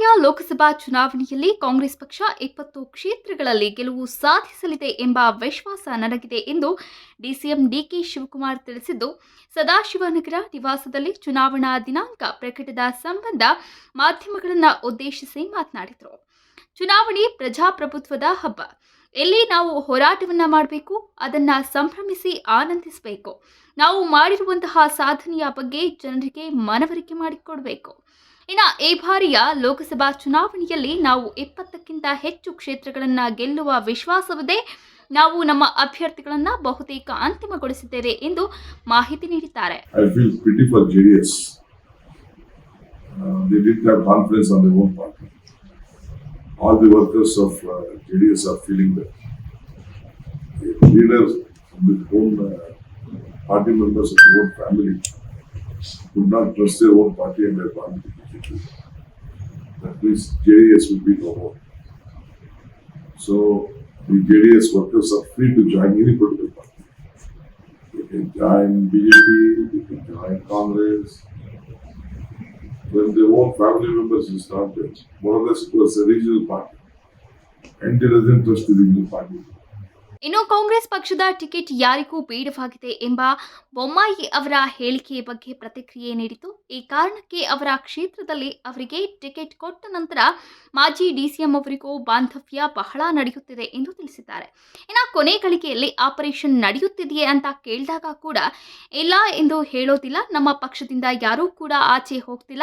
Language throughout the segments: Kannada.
ಬಾರಿಯ ಲೋಕಸಭಾ ಚುನಾವಣೆಯಲ್ಲಿ ಕಾಂಗ್ರೆಸ್ ಪಕ್ಷ 20 ಕ್ಷೇತ್ರಗಳಲ್ಲಿ ಗೆಲುವು ಸಾಧಿಸಲಿದೆ ಎಂಬ ವಿಶ್ವಾಸ ನನಗಿದೆ ಎಂದು ಡಿಸಿಎಂ ಡಿಕೆ ಶಿವಕುಮಾರ್ ತಿಳಿಸಿದ್ದು, ಸದಾಶಿವನಗರ ನಿವಾಸದಲ್ಲಿ ಚುನಾವಣಾ ದಿನಾಂಕ ಪ್ರಕಟದ ಸಂಬಂಧ ಮಾಧ್ಯಮಗಳನ್ನು ಉದ್ದೇಶಿಸಿ ಮಾತನಾಡಿದರು. ಚುನಾವಣೆ ಪ್ರಜಾಪ್ರಭುತ್ವದ ಹಬ್ಬ. ಎಲ್ಲಿ ನಾವು ಹೋರಾಟವನ್ನ ಮಾಡಬೇಕು, ಅದನ್ನ ಸಂಭ್ರಮಿಸಿ ಆನಂದಿಸಬೇಕು. ನಾವು ಮಾಡಿರುವಂತಹ ಸಾಧನೆಯ ಬಗ್ಗೆ ಜನರಿಗೆ ಮನವರಿಕೆ ಮಾಡಿಕೊಡಬೇಕು. ಇನ್ನು ಈ ಬಾರಿಯ ಲೋಕಸಭಾ ಚುನಾವಣೆಯಲ್ಲಿ ನಾವು 20ಕ್ಕಿಂತ ಹೆಚ್ಚು ಕ್ಷೇತ್ರಗಳನ್ನು ಗೆಲ್ಲುವ ವಿಶ್ವಾಸವಿದೆ. ನಾವು ನಮ್ಮ ಅಭ್ಯರ್ಥಿಗಳನ್ನು ಬಹುತೇಕ ಅಂತಿಮಗೊಳಿಸಿದ್ದೇವೆ ಎಂದು ಮಾಹಿತಿ ನೀಡಿದ್ದಾರೆ. I feel pity for JDS. They didn't have confidence on their own party. All the workers of JDS are feeling that leaders of their own party members of their own family could not trust their own party and their party. That means JDS will be no more. So the JDS workers are free to join any political party. They can join BJP, they can join Congress. When their own family members is not there, more or less it was a regional party, and they doesn't trust the regional party. ಇನ್ನು ಕಾಂಗ್ರೆಸ್ ಪಕ್ಷದ ಟಿಕೆಟ್ ಯಾರಿಗೂ ಬೇಡವಾಗಿದೆ ಎಂಬ ಬೊಮ್ಮಾಯಿ ಅವರ ಹೇಳಿಕೆಯ ಬಗ್ಗೆ ಪ್ರತಿಕ್ರಿಯೆ ನೀಡಿತು. ಈ ಕಾರಣಕ್ಕೆ ಅವರ ಕ್ಷೇತ್ರದಲ್ಲಿ ಅವರಿಗೆ ಟಿಕೆಟ್ ಕೊಟ್ಟ ನಂತರ ಮಾಜಿ ಡಿಸಿಎಂ ಅವರಿಗೂ ಬಾಂಧವ್ಯ ಬಹಳ ನಡೆಯುತ್ತಿದೆ ಎಂದು ತಿಳಿಸಿದ್ದಾರೆ. ಇನ್ನು ಕೊನೆ ಗಳಿಗೆಯಲ್ಲಿ ಆಪರೇಷನ್ ನಡೆಯುತ್ತಿದೆಯೇ ಅಂತ ಕೇಳಿದಾಗ ಕೂಡ ಇಲ್ಲ ಎಂದು ಹೇಳೋದಿಲ್ಲ. ನಮ್ಮ ಪಕ್ಷದಿಂದ ಯಾರೂ ಕೂಡ ಆಚೆ ಹೋಗ್ತಿಲ್ಲ.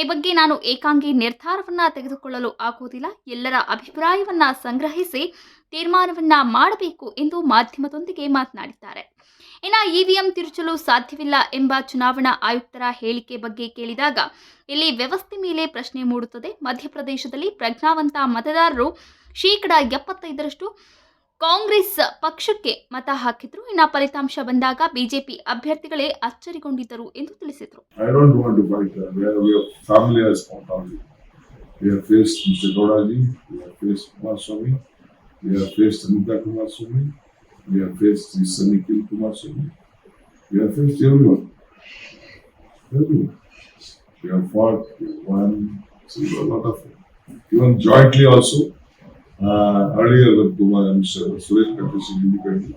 ಈ ಬಗ್ಗೆ ನಾನು ಏಕಾಂಗಿ ನಿರ್ಧಾರವನ್ನ ತೆಗೆದುಕೊಳ್ಳಲು ಆಗುವುದಿಲ್ಲ. ಎಲ್ಲರ ಅಭಿಪ್ರಾಯವನ್ನ ಸಂಗ್ರಹಿಸಿ ತೀರ್ಮಾನವನ್ನ ಮಾಡಬೇಕು ಎಂದು ಮಾಧ್ಯಮದೊಂದಿಗೆ ಮಾತನಾಡಿದ್ದಾರೆ. ಇನ್ನು ಇವಿಎಂ ತಿರುಚಲು ಸಾಧ್ಯವಿಲ್ಲ ಎಂಬ ಚುನಾವಣಾ ಆಯುಕ್ತರ ಹೇಳಿಕೆ ಬಗ್ಗೆ ಕೇಳಿದಾಗ ಇಲ್ಲಿ ವ್ಯವಸ್ಥೆ ಮೇಲೆ ಪ್ರಶ್ನೆ ಮೂಡುತ್ತದೆ. ಮಧ್ಯಪ್ರದೇಶದಲ್ಲಿ ಪ್ರಜ್ಞಾವಂತ ಮತದಾರರು 75% ಕಾಂಗ್ರೆಸ್ ಪಕ್ಷಕ್ಕೆ ಮತ ಹಾಕಿದ್ರು. ಇನ್ನು ಫಲಿತಾಂಶ ಬಂದಾಗ ಬಿಜೆಪಿ ಅಭ್ಯರ್ಥಿಗಳೇ ಅಚ್ಚರಿಗೊಂಡಿದ್ದರು ಎಂದು ತಿಳಿಸಿದರು. We have faced Anita Kumarswamy, we have faced Nikhil Kumarswamy, we have faced everyone. We have fought, we have won, so a lot of it. Even jointly also, earlier when Suresh contested independently,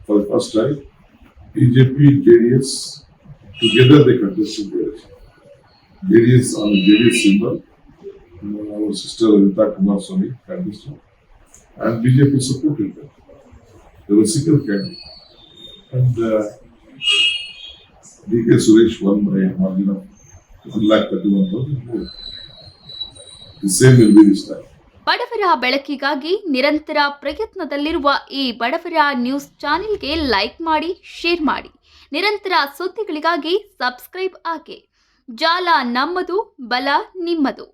for the first time, BJP, JDS, together they contested the election. JDS on the JDS symbol, our sister Anita Kumarswamy contested. And BJP supported them. They were single candidate. And DK Suresh won by a margin of 1,31,000 votes. The same will be this time. ಬಡವರ ಬೆಳಕಿಗಾಗಿ ನಿರಂತರ ಪ್ರಯತ್ನದಲ್ಲಿರುವ ಈ ಬಡವರ ನ್ಯೂಸ್ ಚಾನೆಲ್ಗೆ ಲೈಕ್ ಮಾಡಿ, ಶೇರ್ ಮಾಡಿ. ನಿರಂತರ ಸುದ್ದಿಗಳಿಗಾಗಿ ಸಬ್ಸ್ಕ್ರೈಬ್ ಆಗಿ. ಜಾಲ ನಮ್ಮದು, ಬಲ ನಿಮ್ಮದು.